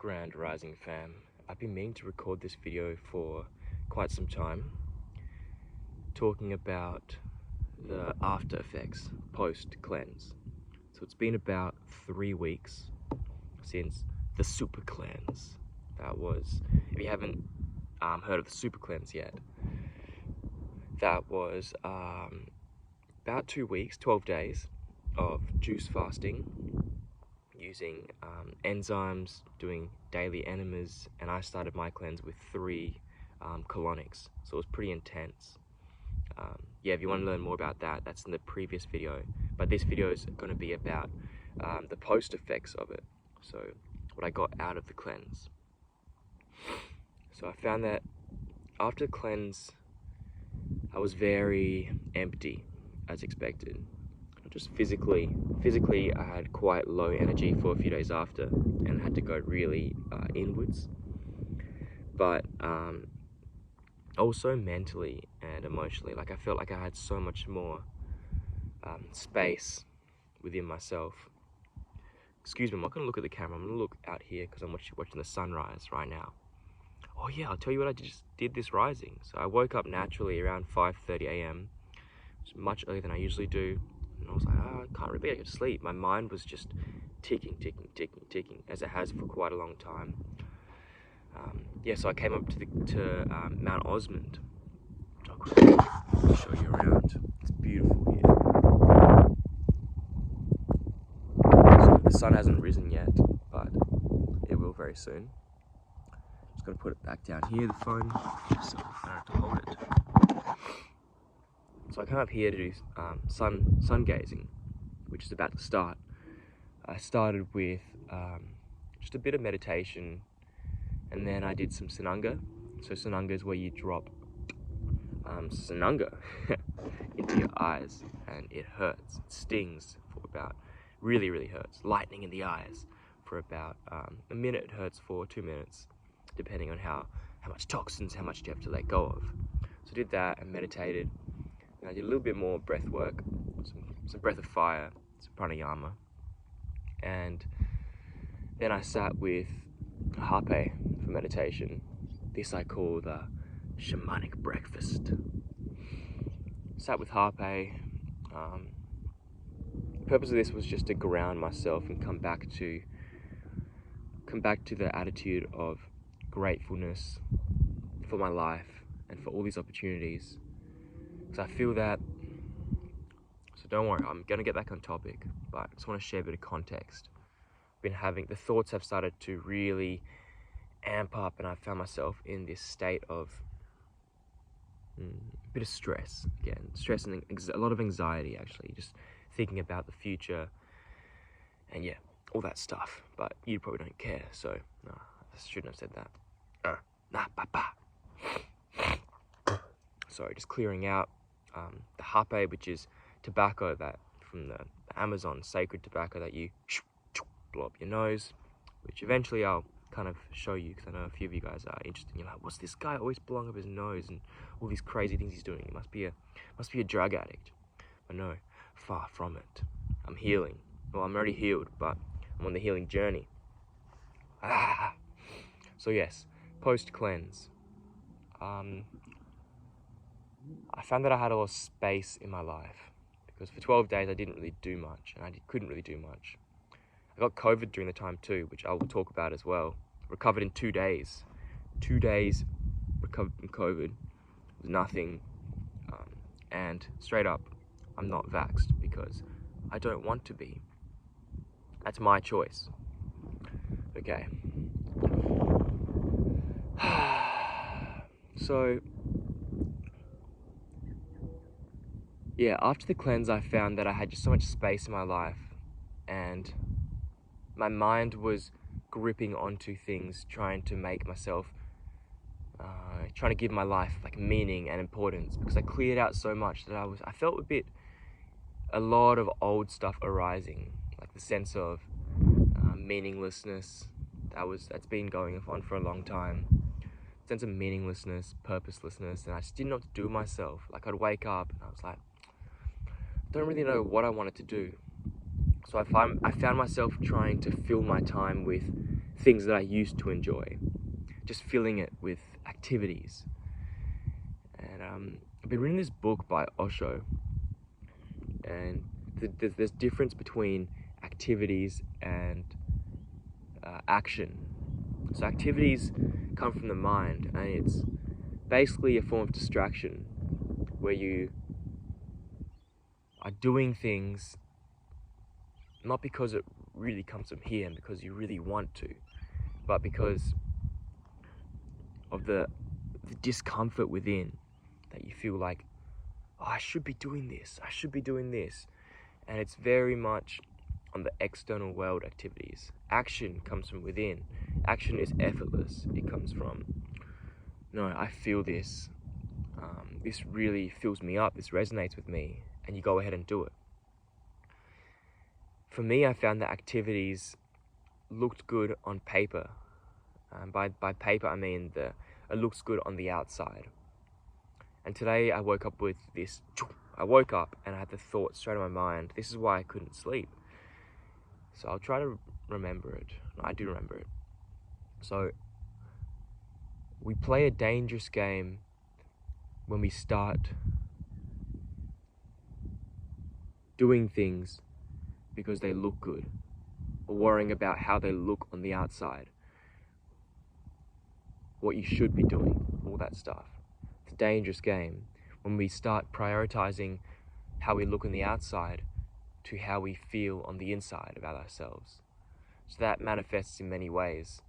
Grand Rising fam. I've been meaning to record this video for quite some time, talking about the after effects post-cleanse. So it's been about 3 weeks since the SuperCleanZ. That was, if you haven't heard of the SuperCleanZ yet, that was about 2 weeks, 12 days of juice fasting, using enzymes, doing daily enemas, and I started my cleanse with 3 colonics, so it was pretty intense. Yeah, if you want to learn more about that, that's in the previous video, but this video is going to be about the post effects of it, so what I got out of the cleanse. So I found that after the cleanse I was very empty, as expected. Just physically I had quite low energy for a few days after and had to go really inwards, but also mentally and emotionally, like I felt like I had so much more space within myself. Excuse me, I'm not going to look at the camera, I'm going to look out here because I'm watching the sunrise right now. Oh yeah, I'll tell you what I just did this rising. So I woke up naturally around 5:30 a.m, which is much earlier than I usually do. And I was like, I can't really get to sleep. My mind was just ticking, as it has for quite a long time. Yeah, so I came up to Mount Osmond. I'll show you around. It's beautiful here. So the sun hasn't risen yet, but it will very soon. Just gotta put it back down here, the phone, so I don't have to hold it. So I came up here to do sun gazing, which is about to start. I started with just a bit of meditation, and then I did some sananga. So sananga is where you drop sananga into your eyes, and it hurts, it stings for about, really hurts, lightning in the eyes for about a minute. It hurts for 2 minutes, depending on how much toxins, how much you have to let go of. So I did that and meditated. And I did a little bit more breath work, some breath of fire, some pranayama, and then I sat with Harpe for meditation. This I call the shamanic breakfast. Sat with Harpe. The purpose of this was just to ground myself and come back to the attitude of gratefulness for my life and for all these opportunities. Because I feel that, so don't worry, I'm going to get back on topic, but I just want to share a bit of context. The thoughts have started to really amp up, and I found myself in this state of a bit of stress, again, stress and a lot of anxiety, actually, just thinking about the future, and yeah, all that stuff, but you probably don't care, so no, I shouldn't have said that. Sorry, just clearing out the hape, which is tobacco that from the Amazon sacred tobacco that you blow up your nose, which eventually I'll kind of show you, because I know a few of you guys are interested. You're like, what's this guy always blowing up his nose and all these crazy things he's doing? He must be a drug addict. But no, far from it. I'm healing. Well, I'm already healed, but I'm on the healing journey. So yes, post cleanse. I found that I had a lot of space in my life, because for 12 days I didn't really do much, and I couldn't really do much. I got COVID during the time too, which I will talk about as well. Recovered in 2 days. 2 days recovered from COVID. It was nothing. And straight up, I'm not vaxxed because I don't want to be. That's my choice. Okay. So, yeah, after the cleanse I found that I had just so much space in my life, and my mind was gripping onto things, trying to make myself, trying to give my life like meaning and importance, because I cleared out so much that I felt a lot of old stuff arising, like the sense of meaninglessness that's been going on for a long time. Sense of meaninglessness, purposelessness, and I just didn't know what to do with myself. Like I'd wake up and I was like, I don't really know what I wanted to do. So I found myself trying to fill my time with things that I used to enjoy, just filling it with activities. And I've been reading this book by Osho, and there's difference between activities and action. So activities come from the mind, and it's basically a form of distraction where you are doing things not because it really comes from here and because you really want to, but because of the discomfort within, that you feel like, oh, I should be doing this, I should be doing this. And it's very much on the external world activities. Action comes from within. Action is effortless. It comes from, no, I feel this. This really fills me up. This resonates with me. And you go ahead and do it. For me, I found that activities looked good on paper. By paper, I mean it looks good on the outside. And today I woke up with this. I woke up and I had the thought straight in my mind. This is why I couldn't sleep. So I'll try to remember it. No, I do remember it. So we play a dangerous game when we start doing things because they look good, or worrying about how they look on the outside, what you should be doing, all that stuff. It's a dangerous game when we start prioritizing how we look on the outside to how we feel on the inside about ourselves. So that manifests in many ways.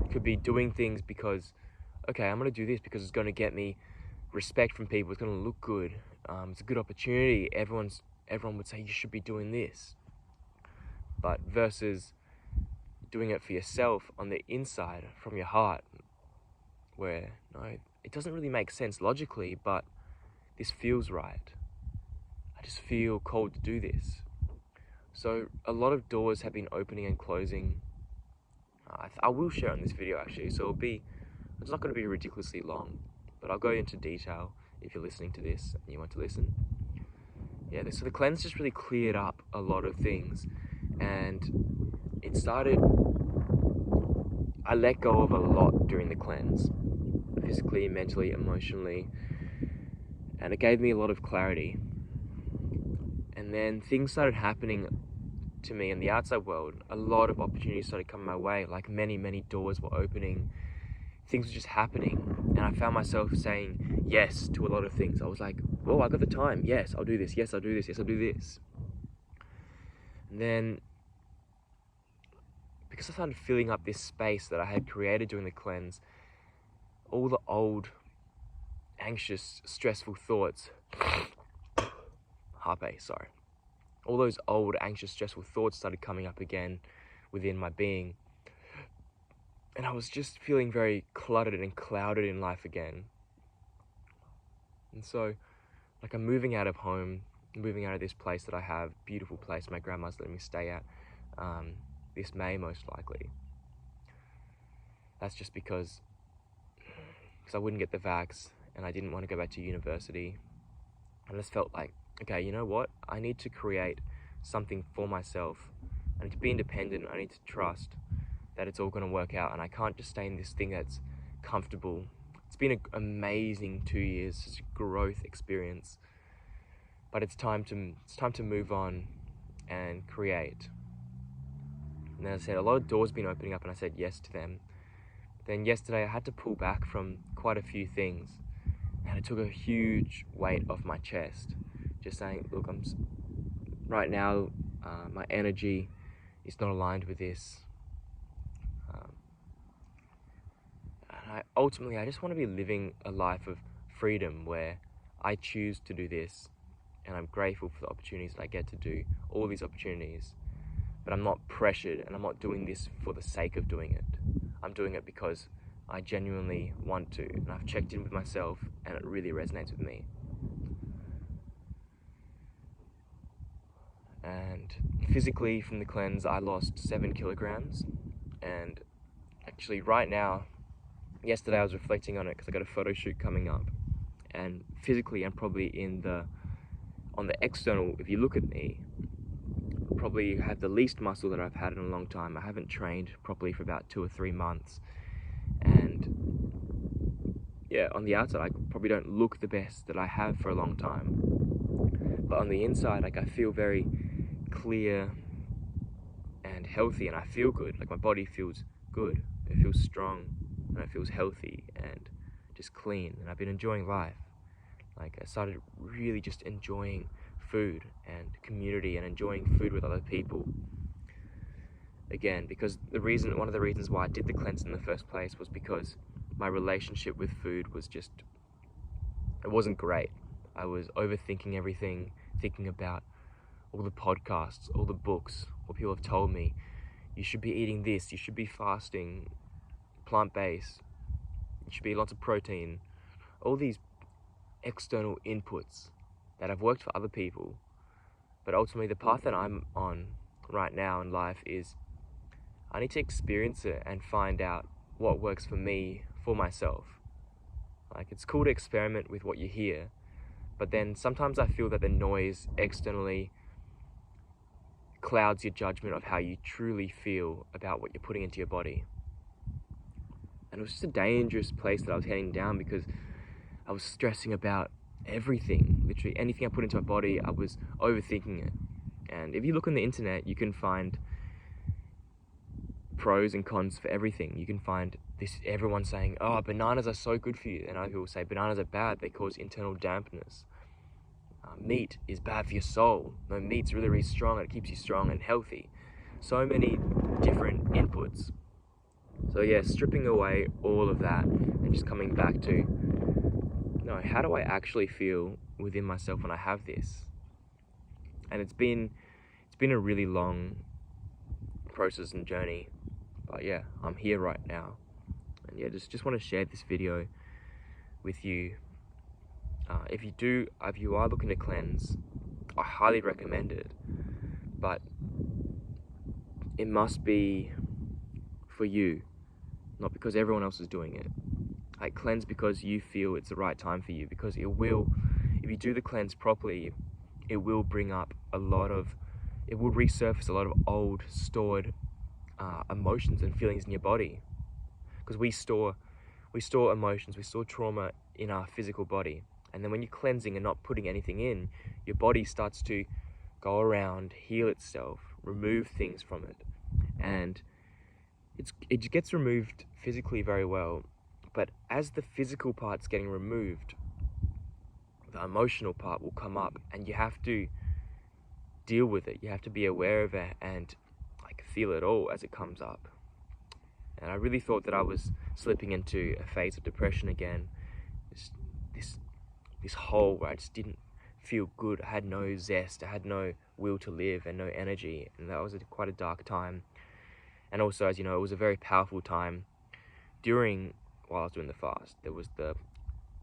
It could be doing things because, okay, I'm going to do this because it's going to get me respect from people, it's going to look good, it's a good opportunity, everyone would say you should be doing this. But versus doing it for yourself on the inside, from your heart, where, no, it doesn't really make sense logically, but this feels right. I just feel called to do this. So a lot of doors have been opening and closing. I will share in this video actually, so it's not going to be ridiculously long, but I'll go into detail if you're listening to this and you want to listen. Yeah, so the cleanse just really cleared up a lot of things, and it started, I let go of a lot during the cleanse, physically, mentally, emotionally, and it gave me a lot of clarity. And then things started happening to me in the outside world. A lot of opportunities started coming my way, like many doors were opening. Things were just happening, and I found myself saying yes to a lot of things. I was like, oh, I got the time. Yes, I'll do this. Yes, I'll do this. Yes, I'll do this. And then, because I started filling up this space that I had created during the cleanse, all the old, anxious, stressful thoughts, all those old, anxious, stressful thoughts started coming up again within my being. And I was just feeling very cluttered and clouded in life again. And so, like, I'm moving out of home, moving out of this place that I have, beautiful place my grandma's letting me stay at, this May most likely. That's just because I wouldn't get the vax and I didn't want to go back to university. I just felt like, okay, you know what? I need to create something for myself. I need to be independent. I need to trust that it's all going to work out, and I can't just stay in this thing that's comfortable. It's been an amazing 2 years, such a growth experience, but it's time to move on and create. And as I said, a lot of doors been opening up, and I said yes to them. Then yesterday I had to pull back from quite a few things, and it took a huge weight off my chest. Just saying, look, right now, my energy is not aligned with this. And ultimately, I just want to be living a life of freedom where I choose to do this, and I'm grateful for the opportunities that I get to do, all these opportunities. But I'm not pressured, and I'm not doing this for the sake of doing it. I'm doing it because I genuinely want to, and I've checked in with myself, and it really resonates with me. And physically, from the cleanse, I lost 7 kilograms, and actually right now, yesterday I was reflecting on it because I got a photo shoot coming up, and physically I'm probably on the external, if you look at me, probably have the least muscle that I've had in a long time. I haven't trained properly for about 2 or 3 months, and yeah, on the outside I probably don't look the best that I have for a long time, but on the inside, like, I feel very clear and healthy, and I feel good. Like, my body feels good, it feels strong, and it feels healthy and just clean, and I've been enjoying life. Like, I started really just enjoying food and community and enjoying food with other people again, because one of the reasons why I did the cleanse in the first place was because my relationship with food was just, it wasn't great. I was overthinking everything, thinking about all the podcasts, all the books, what people have told me. You should be eating this, you should be fasting, plant-based, you should be eating lots of protein. All these external inputs that have worked for other people, but ultimately the path that I'm on right now in life is I need to experience it and find out what works for me, for myself. Like, it's cool to experiment with what you hear, but then sometimes I feel that the noise externally clouds your judgment of how you truly feel about what you're putting into your body. And it was just a dangerous place that I was heading down, because I was stressing about everything. Literally anything I put into my body, I was overthinking it. And if you look on the internet, you can find pros and cons for everything. You can find this, everyone saying, oh, bananas are so good for you, and other people say bananas are bad, they cause internal dampness. Meat is bad for your soul. No, meat's really, really strong, and it keeps you strong and healthy. So many different inputs. So yeah, stripping away all of that and just coming back to, no, how do I actually feel within myself when I have this? And it's been a really long process and journey, but yeah, I'm here right now. And yeah, just want to share this video with you. If you are looking to cleanse, I highly recommend it, but it must be for you, not because everyone else is doing it. Like, cleanse because you feel it's the right time for you, because it will, if you do the cleanse properly, it will bring up it will resurface a lot of old stored emotions and feelings in your body, because we store emotions, we store trauma in our physical body. And then when you're cleansing and not putting anything in, your body starts to go around, heal itself, remove things from it. And it gets removed physically very well. But as the physical part's getting removed, the emotional part will come up, and you have to deal with it. You have to be aware of it and like feel it all as it comes up. And I really thought that I was slipping into a phase of depression again. This hole where I just didn't feel good. I had no zest, I had no will to live and no energy, and that was quite a dark time. And also, as you know, it was a very powerful time while I was doing the fast. There was the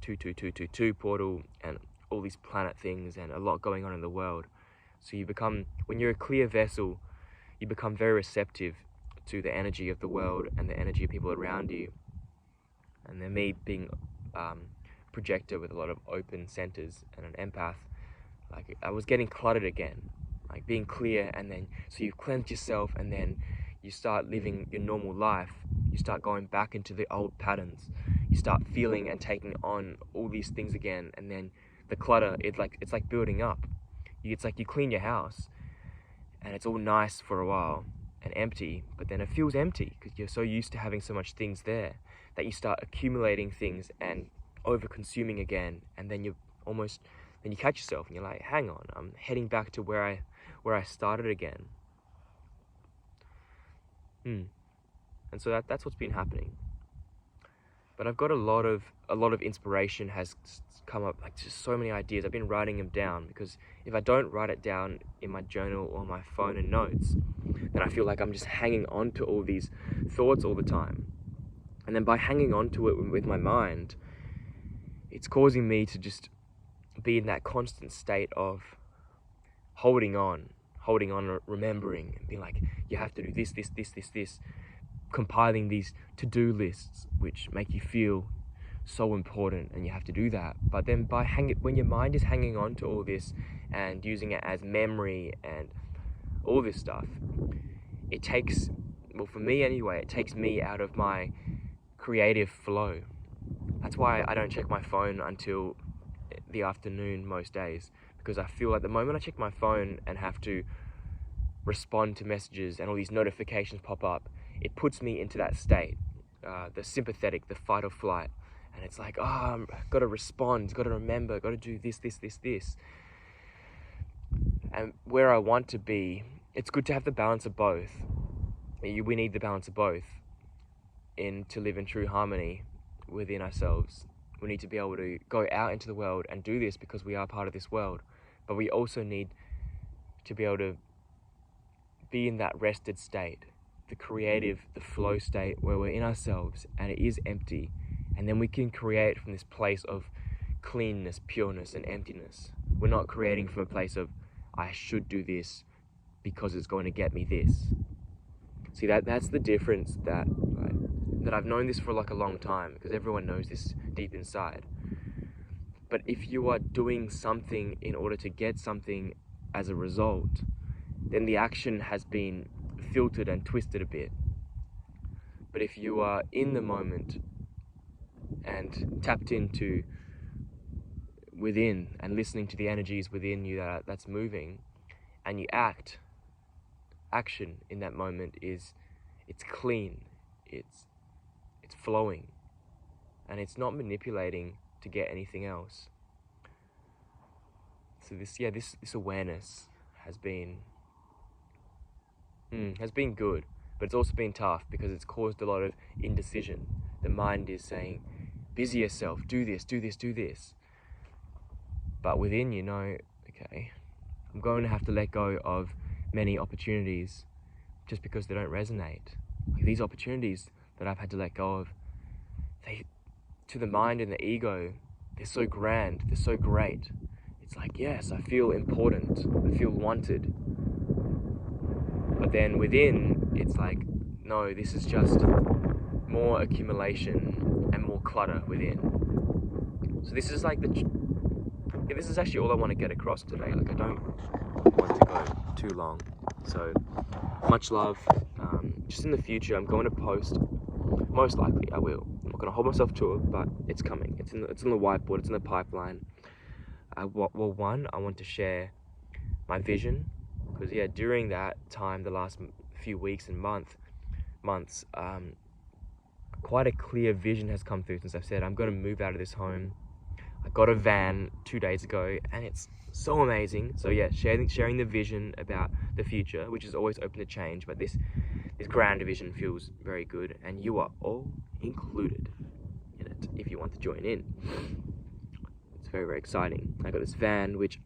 22222 portal and all these planet things and a lot going on in the world. So when you're a clear vessel, you become very receptive to the energy of the world and the energy of people around you. And then me being projector with a lot of open centers and an empath, like, I was getting cluttered again, like being clear, and then so you cleanse yourself, and then you start living your normal life, you start going back into the old patterns, you start feeling and taking on all these things again, and then the clutter, it's like building up. It's like you clean your house and it's all nice for a while and empty, but then it feels empty because you're so used to having so much things there that you start accumulating things and over consuming again, and then you catch yourself and you're like, hang on, I'm heading back to where I started again. And so that's what's been happening. But I've got a lot of inspiration has come up, like just so many ideas. I've been writing them down, because if I don't write it down in my journal or my phone and notes, then I feel like I'm just hanging on to all these thoughts all the time. And then by hanging on to it with my mind, it's causing me to just be in that constant state of holding on, remembering, and being like, you have to do this, compiling these to-do lists, which make you feel so important, and you have to do that. But then when your mind is hanging on to all this and using it as memory and all this stuff, it takes, well, for me anyway, it takes me out of my creative flow. That's why I don't check my phone until the afternoon most days, because I feel like the moment I check my phone and have to respond to messages and all these notifications pop up, it puts me into that state, the sympathetic, the fight or flight. And it's like, oh, I've got to respond, got to remember, got to do this. And where I want to be, it's good to have the balance of both. We need the balance of both to live in true harmony within ourselves. We need to be able to go out into the world and do this because we are part of this world. But we also need to be able to be in that rested state, the creative, the flow state where we're in ourselves and it is empty. And then we can create from this place of cleanness, pureness, and emptiness. We're not creating from a place of, I should do this because it's going to get me this. See, that's the difference that I've known this for like a long time, because everyone knows this deep inside. But if you are doing something in order to get something as a result, then the action has been filtered and twisted a bit. But if you are in the moment and tapped into within and listening to the energies within you that's moving, and you action in that moment it's clean, it's flowing, and it's not manipulating to get anything else. So this awareness has been good, but it's also been tough because it's caused a lot of indecision. The mind is saying, busy yourself, do this. But within, okay, I'm going to have to let go of many opportunities just because they don't resonate. Like these opportunities that I've had to let go of, they, to the mind and the ego, they're so grand, they're so great. It's like, yes, I feel important, I feel wanted. But then within, it's like, no, this is just more accumulation and more clutter within. So this is like this is actually all I want to get across today. Like I don't want to go too long. So much love. Just in the future, I'm going to post. Most likely, I will. I'm not going to hold myself to it, but it's coming. It's on the whiteboard. It's in the pipeline. I want to share my vision, because during that time, the last few weeks and months, quite a clear vision has come through since I've said I'm going to move out of this home. I got a van 2 days ago, and it's so amazing. So sharing the vision about the future, which is always open to change, but this grand vision feels very good, and you are all included in it if you want to join in. It's very, very exciting. I got this van, which,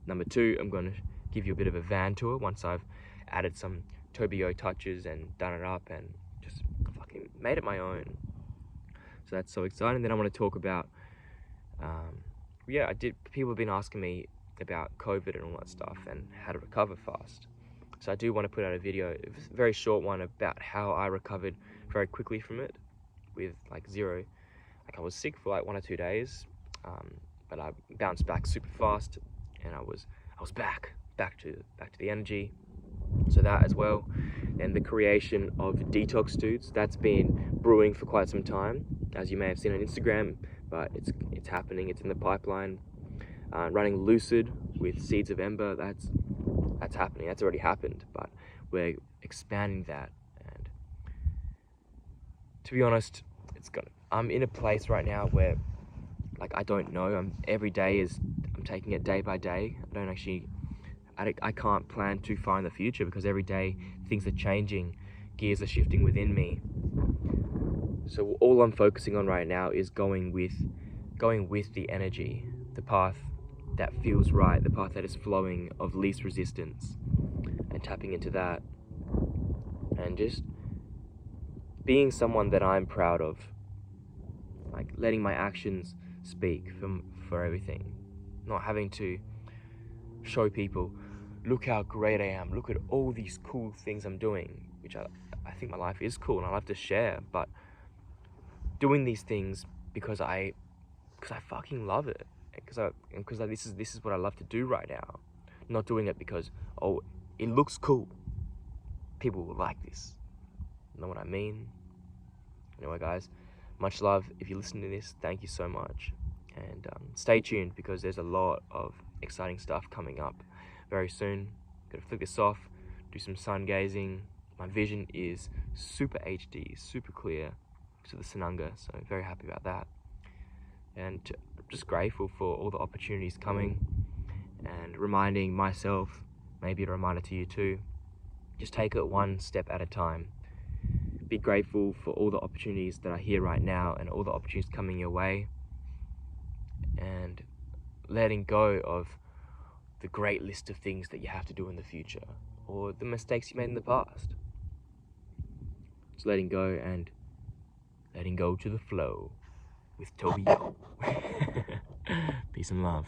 number 2, I'm going to give you a bit of a van tour once I've added some Tobio touches and done it up and just fucking made it my own. So that's so exciting. Then I want to talk about people have been asking me about COVID and all that stuff and how to recover fast. So I do want to put out a video, a very short one, about how I recovered very quickly from it with zero. I was sick for 1 or 2 days, but I bounced back super fast, and I was back to the energy. So that as well. And the creation of detox dudes, that's been brewing for quite some time, as you may have seen on Instagram, but it's happening. It's in the pipeline. Running Lucid with Seeds of Ember, that's happening. That's already happened, but we're expanding that. And to be honest, I'm in a place right now where I don't know. I'm taking it day by day. I can't plan too far in the future, because every day things are changing, gears are shifting within me. So all I'm focusing on right now is going with the energy, the path that feels right, the path that is flowing of least resistance, and tapping into that, and just being someone that I'm proud of, letting my actions speak for everything, not having to show people, look how great I am, look at all these cool things I'm doing, which I think my life is cool and I love to share, but doing these things because I fucking love it, because this is what I love to do right now. Not doing it because it looks cool. People will like this. Know what I mean? Anyway, guys, much love. If you listen to this, thank you so much. And stay tuned, because there's a lot of exciting stuff coming up very soon. Gotta flick this off, do some sun gazing. My vision is super HD, super clear to the Sanunga, so very happy about that. And just grateful for all the opportunities coming, and reminding myself, maybe a reminder to you too, just take it one step at a time. Be grateful for all the opportunities that are here right now and all the opportunities coming your way, and letting go of the great list of things that you have to do in the future or the mistakes you made in the past. Just letting go and letting go to the flow with Toby Yo. Peace and love.